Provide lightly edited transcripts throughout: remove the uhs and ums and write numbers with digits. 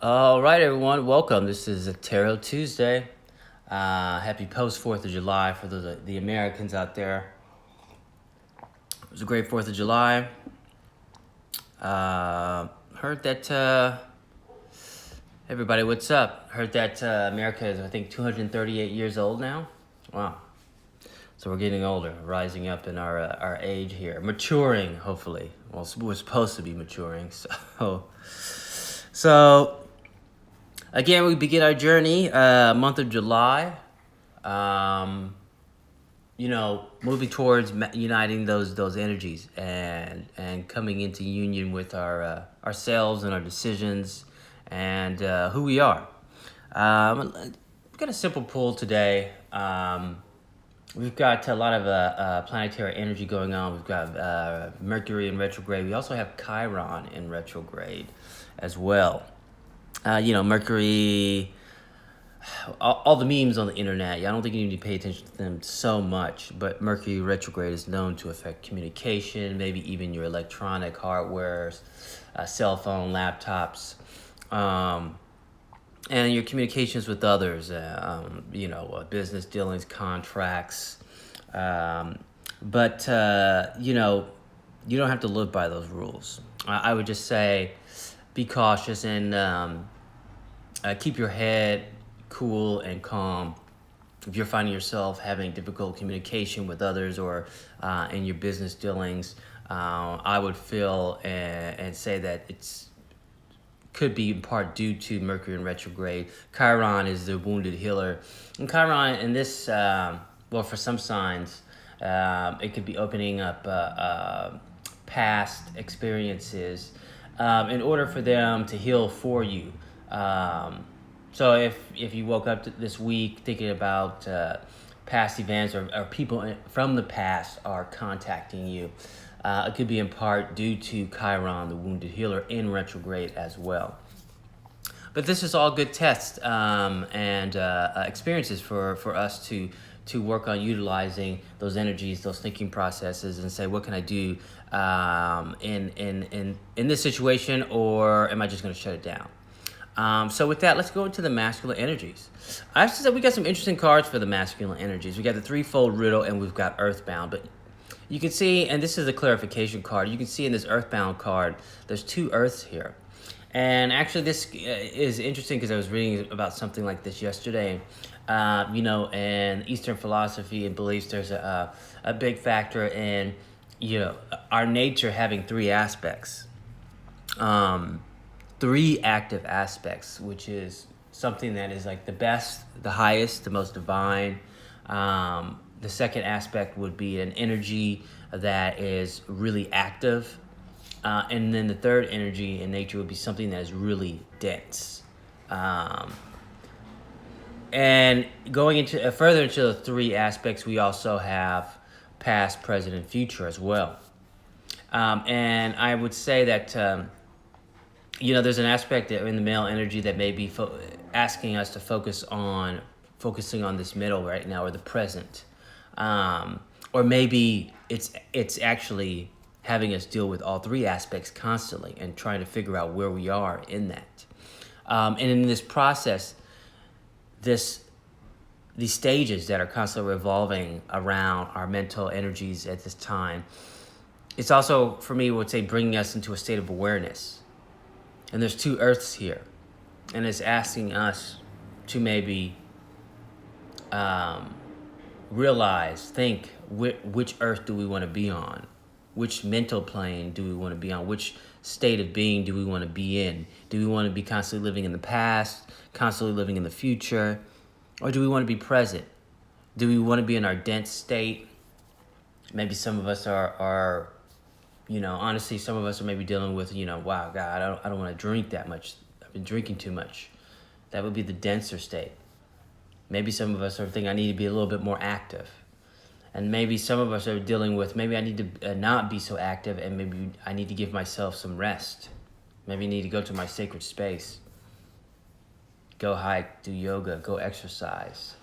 All right, everyone, welcome. This is a Tarot Tuesday. Happy post 4th of July for the Americans out there. It was a great 4th of July. Heard that, everybody, what's up? Heard that America is, I think, 238 years old now. Wow. So we're getting older, rising up in our age here, maturing, hopefully. Well, we're supposed to be maturing, so again, we begin our journey, month of July. Moving towards uniting those energies and coming into union with ourselves and our decisions and who we are. We've got a simple pull today. We've got a lot of planetary energy going on. We've got Mercury in retrograde. We also have Chiron in retrograde as well. Mercury, all the memes on the internet, I don't think you need to pay attention to them so much, but Mercury retrograde is known to affect communication, maybe even your electronic hardware, cell phone, laptops, and your communications with others, business dealings, contracts. But you don't have to live by those rules. I would just say be cautious and keep your head cool and calm. If you're finding yourself having difficult communication with others or in your business dealings, I would feel and say that it's could be in part due to Mercury in retrograde. Chiron is the wounded healer. And Chiron in this, for some signs, it could be opening up past experiences in order for them to heal for you. So if you woke up this week thinking about past events or people from the past are contacting you, it could be in part due to Chiron, the wounded healer, in retrograde as well. But this is all good tests and experiences for us to work on utilizing those energies, those thinking processes, and say, what can I do in this situation, or am I just going to shut it down? So with that, let's go into the masculine energies. I have to say we got some interesting cards for the masculine energies. We got the threefold riddle and we've got Earthbound. But you can see, and this is a clarification card, you can see in this Earthbound card, there's two Earths here. And actually this is interesting because I was reading about something like this yesterday. In Eastern philosophy and beliefs, there's a big factor in, our nature having three aspects. Three active aspects, which is something that is like the best, the highest, the most divine. The second aspect would be an energy that is really active. And then the third energy in nature would be something that is really dense. And going into further into the three aspects, we also have past, present, and future as well. And I would say that there's an aspect in the male energy that may be asking us to focusing on this middle right now, or the present, or maybe it's actually having us deal with all three aspects constantly and trying to figure out where we are in that. And in this process, these stages that are constantly revolving around our mental energies at this time, it's also, for me, I would say, bringing us into a state of awareness. And there's two Earths here, and it's asking us to maybe think, which Earth do we want to be on? Which mental plane do we want to be on? Which state of being do we want to be in? Do we want to be constantly living in the past, constantly living in the future? Or do we want to be present? Do we want to be in our dense state? Maybe some of us are honestly, some of us are maybe dealing with, wow, God, I don't want to drink that much. I've been drinking too much. That would be the denser state. Maybe some of us are thinking I need to be a little bit more active. And maybe some of us are dealing with, maybe I need to not be so active, and maybe I need to give myself some rest. Maybe I need to go to my sacred space. Go hike, do yoga, go exercise.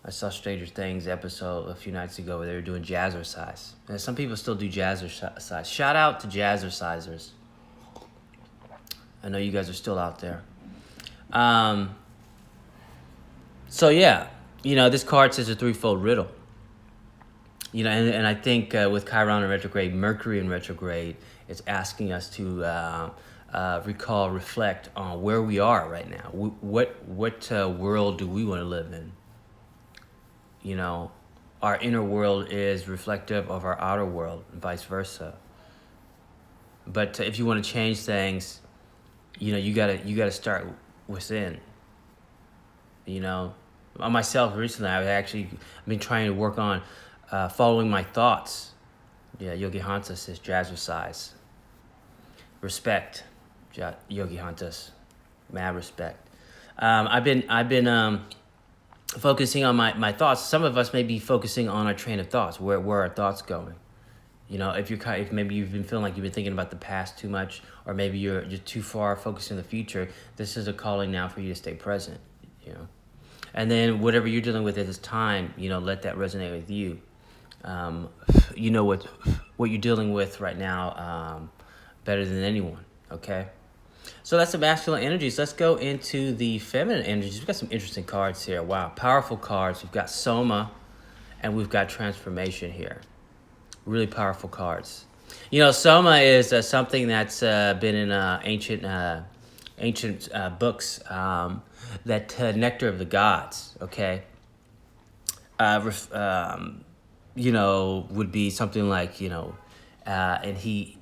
I saw Stranger Things episode a few nights ago where they were doing jazzercise. And some people still do jazzercise. Shout out to jazzercisers. I know you guys are still out there. So yeah, this card says a threefold riddle. And I think with Chiron in retrograde, Mercury in retrograde, it's asking us to recall, reflect on where we are right now. What world do we want to live in? Our inner world is reflective of our outer world, and vice versa. But if you want to change things, you gotta start within. On myself recently, I've been trying to work on following my thoughts. Yeah, Yogi Hanta says jazzercise. Respect, Yogi Hantas. Mad respect. I've been focusing on my thoughts. Some of us may be focusing on our train of thoughts. Where our thoughts going? If maybe you've been feeling like you've been thinking about the past too much, or maybe you're too far focused in the future. This is a calling now for you to stay present. And then whatever you're dealing with at this time, let that resonate with you. What you're dealing with right now better than anyone, okay? So that's the masculine energies. Let's go into the feminine energies. We've got some interesting cards here. Wow, powerful cards. We've got Soma and we've got Transformation here. Really powerful cards. Soma is something that's been in ancient books, that nectar of the gods, okay? Would be something like, and he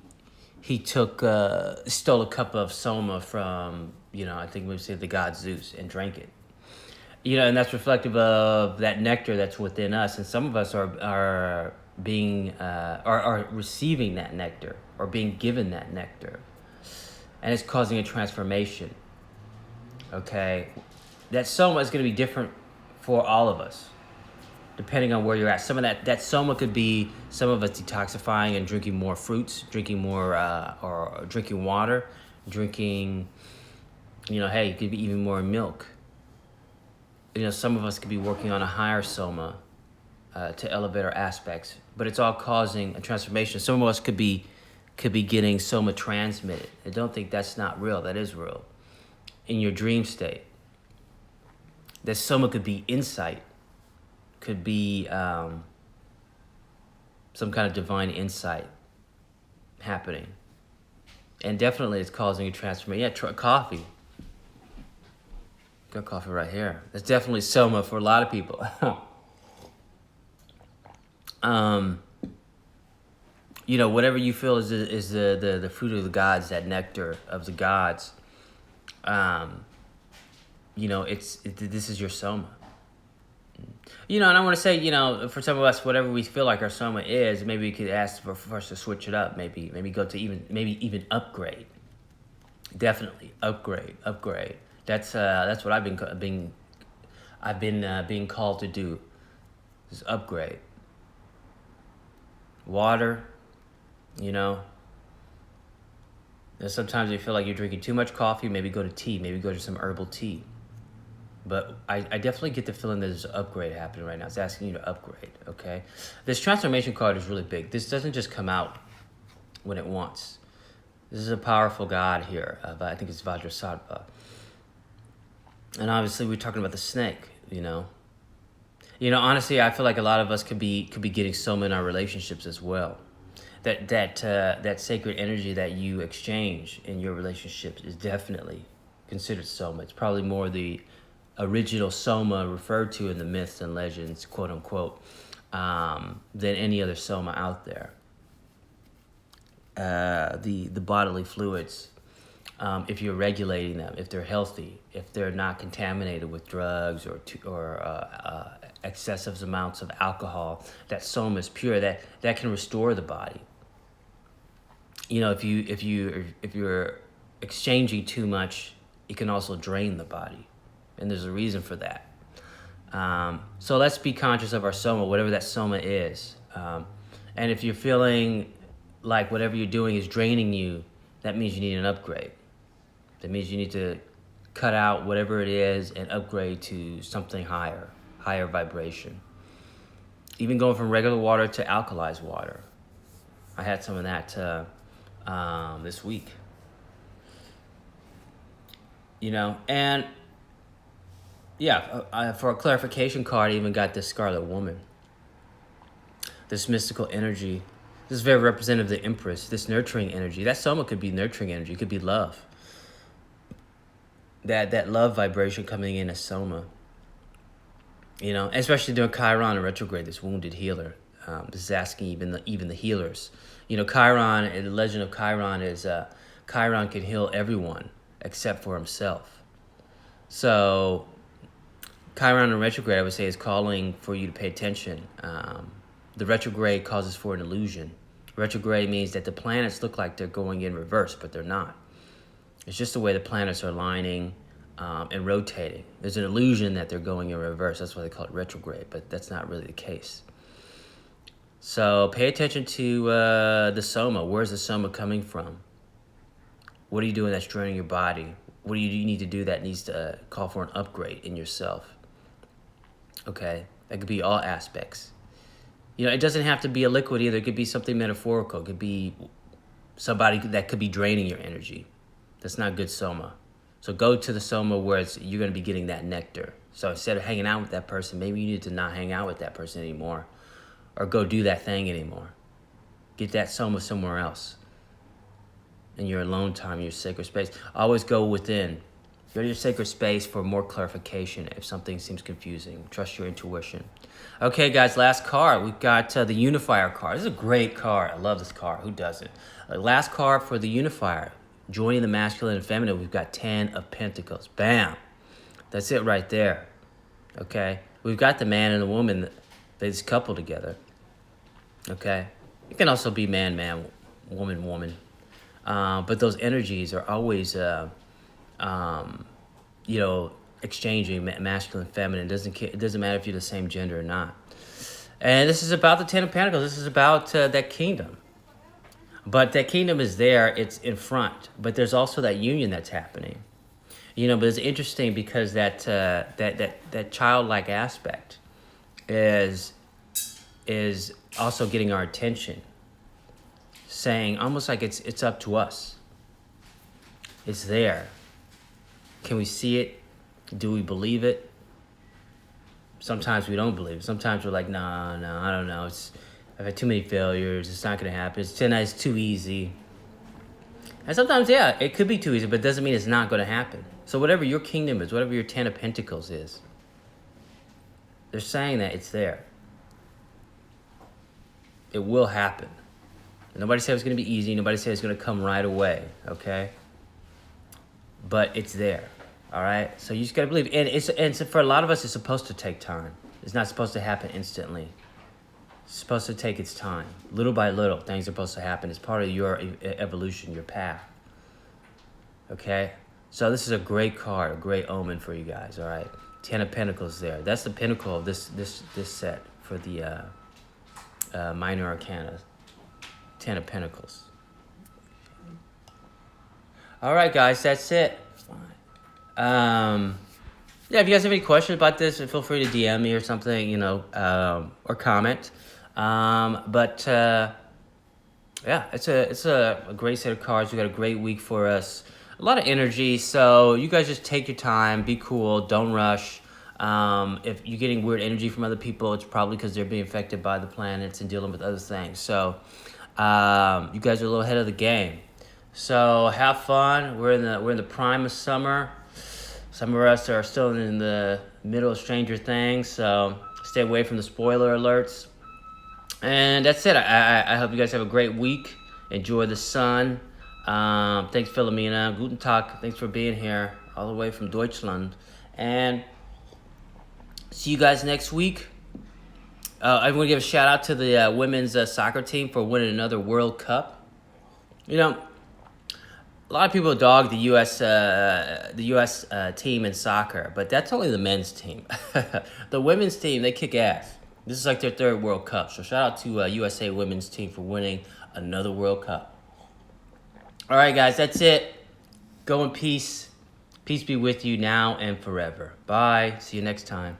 stole a cup of Soma from, I think we would say the god Zeus, and drank it. And that's reflective of that nectar that's within us, and some of us are being are receiving that nectar, or being given that nectar, and it's causing a transformation. Okay, that Soma is going to be different for all of us, depending on where you're at. Some of that Soma could be some of us detoxifying and drinking more fruits, drinking more or drinking water, drinking, hey, it could be even more milk. Some of us could be working on a higher Soma to elevate our aspects, but it's all causing a transformation. Some of us could be getting Soma transmitted. I don't think that's not real. That is real. In your dream state, that Soma could be insight, could be some kind of divine insight happening, and definitely it's causing a transformation. Yeah, coffee. Got coffee right here. That's definitely Soma for a lot of people. Whatever you feel is the fruit of the gods, that nectar of the gods. This is your Soma. And I want to say, for some of us, whatever we feel like our Soma is, maybe we could ask for us to switch it up. Maybe go to even upgrade. Definitely upgrade. That's what I've been being called to do. Is upgrade. Water. And sometimes you feel like you're drinking too much coffee. Maybe go to tea. Maybe go to some herbal tea. But I definitely get the feeling that there's an upgrade happening right now. It's asking you to upgrade, okay? This transformation card is really big. This doesn't just come out when it wants. This is a powerful god here. I think it's Vajrasattva. And obviously we're talking about the snake, honestly, I feel like a lot of us could be getting Soma in our relationships as well. That sacred energy that you exchange in your relationships is definitely considered Soma. It's probably more the original Soma referred to in the myths and legends, quote unquote, than any other Soma out there. The bodily fluids, if you're regulating them, if they're healthy, if they're not contaminated with drugs or excessive amounts of alcohol, that Soma is pure. That can restore the body. If you're exchanging too much, it can also drain the body, and there's a reason for that. So let's be conscious of our Soma, whatever that Soma is. And if you're feeling like whatever you're doing is draining you, that means you need an upgrade. That means you need to cut out whatever it is and upgrade to something higher vibration. Even going from regular water to alkalized water. I had some of that this week. And yeah, for a clarification card, I even got this Scarlet Woman, this mystical energy. This is very representative of the Empress, this nurturing energy. That Soma could be nurturing energy. It could be love. That love vibration coming in as Soma. Especially during Chiron and retrograde, this wounded healer. This is asking even the healers. Chiron, and the legend of Chiron is Chiron can heal everyone except for himself. So Chiron in retrograde, I would say, is calling for you to pay attention. The retrograde causes for an illusion. Retrograde means that the planets look like they're going in reverse, but they're not. It's just the way the planets are aligning and rotating. There's an illusion that they're going in reverse. That's why they call it retrograde, but that's not really the case. So pay attention to the Soma. Where's the Soma coming from? What are you doing that's draining your body? What do you need to do that needs to call for an upgrade in yourself? Okay, that could be all aspects. It doesn't have to be a liquid either. It could be something metaphorical. It could be somebody that could be draining your energy. That's not good Soma. So go to the Soma where you're going to be getting that nectar. So instead of hanging out with that person, maybe you need to not hang out with that person anymore, or go do that thing anymore. Get that Soma somewhere else. In your alone time, your sacred space. Always go within. Go to your sacred space for more clarification if something seems confusing. Trust your intuition. Okay, guys, last card. We've got the Unifier card. This is a great card. I love this card. Who doesn't? Last card for the Unifier. Joining the masculine and feminine, we've got 10 of Pentacles. Bam. That's it right there. Okay? We've got the man and the woman. They just couple together. Okay? It can also be man, man, woman, woman. But those energies are always, exchanging masculine, feminine. It doesn't matter if you're the same gender or not. And this is about the 10 of Pentacles. This is about that kingdom. But that kingdom is there. It's in front. But there's also that union that's happening. But it's interesting because that childlike aspect is also getting our attention. Saying almost like it's up to us. It's there. Can we see it? Do we believe it? Sometimes we don't believe it. Sometimes we're like, no, I don't know. I've had too many failures. It's not going to happen. It's too easy. And sometimes, yeah, it could be too easy, but it doesn't mean it's not going to happen. So whatever your kingdom is, whatever your 10 of Pentacles is, they're saying that it's there. It will happen. Nobody said it was going to be easy. Nobody said it's going to come right away, okay? But it's there, all right? So you just got to believe. And for a lot of us, it's supposed to take time. It's not supposed to happen instantly. It's supposed to take its time. Little by little, things are supposed to happen. It's part of your evolution, your path, okay? So this is a great card, a great omen for you guys, all right? 10 of Pentacles there. That's the pinnacle of this set for the minor arcana. 10 of Pentacles. All right, guys, that's it. Yeah, if you guys have any questions about this, feel free to DM me or something, or comment. Yeah, it's a great set of cards. We got a great week for us. A lot of energy, so you guys just take your time, be cool, don't rush. If you're getting weird energy from other people, it's probably because they're being affected by the planets and dealing with other things. So you guys are a little ahead of the game. So have fun. We're in the prime of summer. Some of us are still in the middle of Stranger Things, so stay away from the spoiler alerts. And that's it. I hope you guys have a great week. Enjoy the sun. Thanks, Philomena. Guten Tag. Thanks for being here all the way from Deutschland. And see you guys next week. I want to give a shout out to the women's soccer team for winning another World Cup. A lot of people dog the U.S. Team in soccer, but that's only the men's team. The women's team, they kick ass. This is like their third World Cup. So shout out to USA women's team for winning another World Cup. All right, guys, that's it. Go in peace. Peace be with you now and forever. Bye. See you next time.